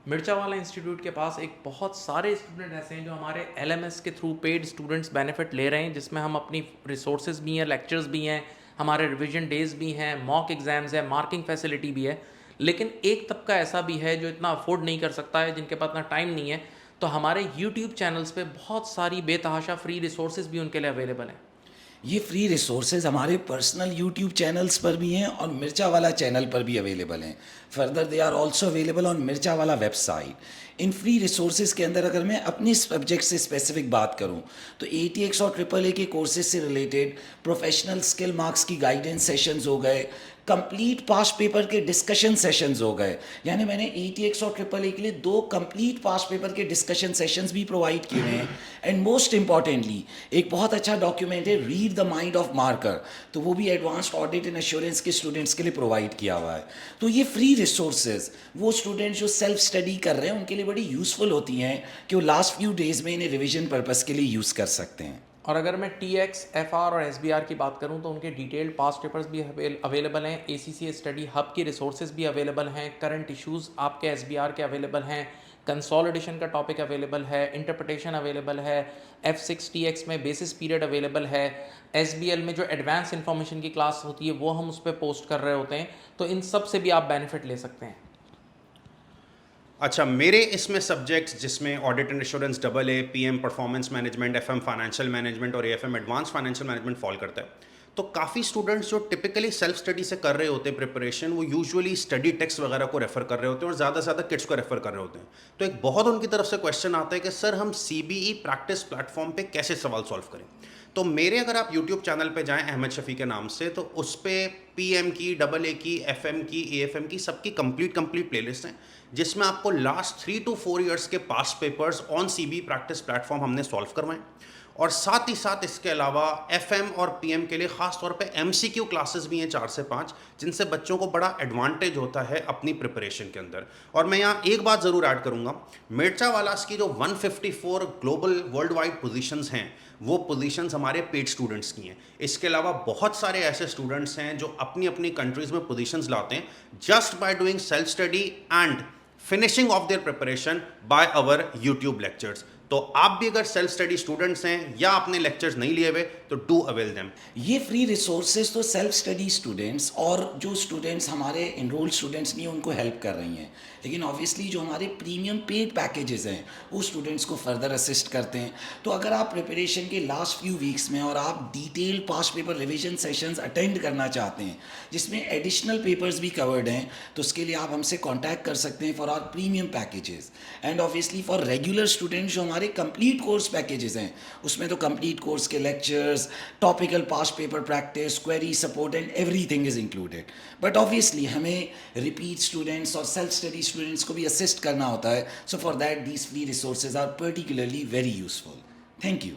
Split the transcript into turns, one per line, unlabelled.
मिर्चा वाला इंस्टीट्यूट के पास एक बहुत सारे स्टूडेंट ऐसे हैं जो हमारे एलएमएस के थ्रू पेड स्टूडेंट्स बेनिफिट ले रहे हैं, जिसमें हम अपनी रिसोर्सेज भी हैं, लेक्चर्स भी हैं, हमारे रिवीजन डेज भी हैं, मॉक एग्ज़ाम्स है, मार्किंग फैसिलिटी भी है। लेकिन एक तबका ऐसा भी है जो इतना अफोर्ड नहीं कर सकता है, जिनके पास इतना टाइम नहीं है। तो हमारे यूट्यूब चैनल्स पे बहुत सारी बेतहाशा फ्री रिसोर्सेज भी उनके लिए अवेलेबल हैं।
ये फ्री रिसोर्सेज हमारे पर्सनल यूट्यूब चैनल्स पर भी हैं और मिर्चा वाला चैनल पर भी अवेलेबल हैं। Further they are also available on मिर्चा वाला वेबसाइट। इन फ्री रिसोर्सेज के अंदर अगर मैं अपनी सब्जेक्ट से स्पेसिफिक बात करूं तो ATX और AAA के कोर्सेज से रिलेटेड प्रोफेशनल स्किल मार्क्स की गाइडेंस सेशंस हो गए, कंप्लीट पास्ट पेपर के डिस्कशन सेशंस हो गए। यानी मैंने ATX और AAA के लिए 2 कंप्लीट पास्ट पेपर के डिस्कशन सेशंस भी प्रोवाइड किए हैं। एंड मोस्ट इंपॉर्टेंटली एक बहुत अच्छा डॉक्यूमेंट है read the mind of marker, तो वो भी एडवांस्ड ऑडिट एंड एश्योरेंस के स्टूडेंट्स के लिए प्रोवाइड किया हुआ है। तो ये फ्री रिसोर्सेज वो स्टूडेंट्स जो सेल्फ स्टडी कर रहे हैं उनके लिए बड़ी यूज़फुल होती हैं कि वो लास्ट फ्यू डेज़ में इन्हें रिविजन पर्पज़ के लिए यूज़ कर सकते हैं।
और अगर मैं TX, FR और SBR की बात करूं तो उनके डिटेल्ड पास्ट पेपर्स भी अवेलेबल हैं। ACCA स्टडी हब की रिसोर्सेज भी अवेलेबल हैं। करंट इश्यूज़ आपके SBR के अवेलेबल हैं। कंसोलिडेशन का टॉपिक अवेलेबल है। इंटरप्रिटेशन अवेलेबल है। F6 TX में बेसिस पीरियड अवेलेबल है। SBL में जो एडवांस इंफॉर्मेशन की क्लास होती है वो हम उस पर पोस्ट कर रहे होते हैं। तो इन सब से भी आप बेनिफिट ले सकते हैं।
अच्छा, मेरे इसमें सब्जेक्ट्स जिसमें audit and assurance AA, PM performance management, FM financial management और AFM advance financial management fall करता है। तो काफ़ी स्टूडेंट्स जो टिपिकली सेल्फ स्टडी से कर रहे होते हैं प्रिपरेशन, वो यूजुअली स्टडी टेक्स्ट वगैरह को रेफर कर रहे होते हैं और ज़्यादा से ज़्यादा किट्स को रेफर कर रहे होते हैं। तो एक बहुत उनकी तरफ से क्वेश्चन आता है कि सर हम CBE प्रैक्टिस प्लेटफॉर्म पे कैसे सवाल सॉल्व करें। तो मेरे अगर आप यूट्यूब चैनल पे जाएं अहमद शफी के नाम से, तो उस पर PM की, AA की, FM की, AFM की सबकी कंप्लीट प्लेलिस्ट हैं, जिसमें आपको लास्ट 3 to 4 ईयर्स के past papers on CBE practice platform हमने सॉल्व करवाएं। और साथ ही साथ इसके अलावा FM और PM के लिए ख़ास तौर पे MCQ क्लासेस भी हैं 4 से 5, जिनसे बच्चों को बड़ा एडवांटेज होता है अपनी प्रिपरेशन के अंदर। और मैं यहाँ एक बात ज़रूर ऐड करूँगा, मिर्चा वालास की जो 154 ग्लोबल वर्ल्ड वाइड पोजीशंस हैं, वो पोजीशंस हमारे पेड स्टूडेंट्स की हैं। इसके अलावा बहुत सारे ऐसे स्टूडेंट्स हैं जो अपनी अपनी कंट्रीज़ में पोजीशंस लाते हैं just by doing self study and finishing off their preparation by our YouTube lectures. तो आप भी अगर सेल्फ स्टडी स्टूडेंट्स हैं या आपने लेक्चर्स नहीं लिए हुए तो डू अवेल देम।
ये फ्री रिसोर्सेज तो सेल्फ स्टडी स्टूडेंट्स और जो स्टूडेंट्स हमारे इनरोल्ड स्टूडेंट्स नहीं उनको हेल्प कर रही हैं, लेकिन ऑब्वियसली जो हमारे प्रीमियम पेड पैकेजेस हैं वो स्टूडेंट्स को फर्दर असिस्ट करते हैं। तो अगर आप प्रिपरेशन के लास्ट फ्यू वीक्स में और आप detail past paper revision sessions attend करना चाहते हैं जिसमें एडिशनल पेपर्स भी कवर्ड हैं, तो उसके लिए आप हमसे कॉन्टैक्ट कर सकते हैं for our premium packages. And obviously for regular students जो हमारे कंप्लीट कोर्स पैकेजेस हैं उसमें तो कंप्लीट कोर्स के lectures, topical past paper practice, query support and everything is included. But obviously हमें रिपीट स्टूडेंट्स और सेल्फ स्टडी स्टूडेंट्स को भी असिस्ट करना होता है, so for that these free resources are particularly very useful. Thank you.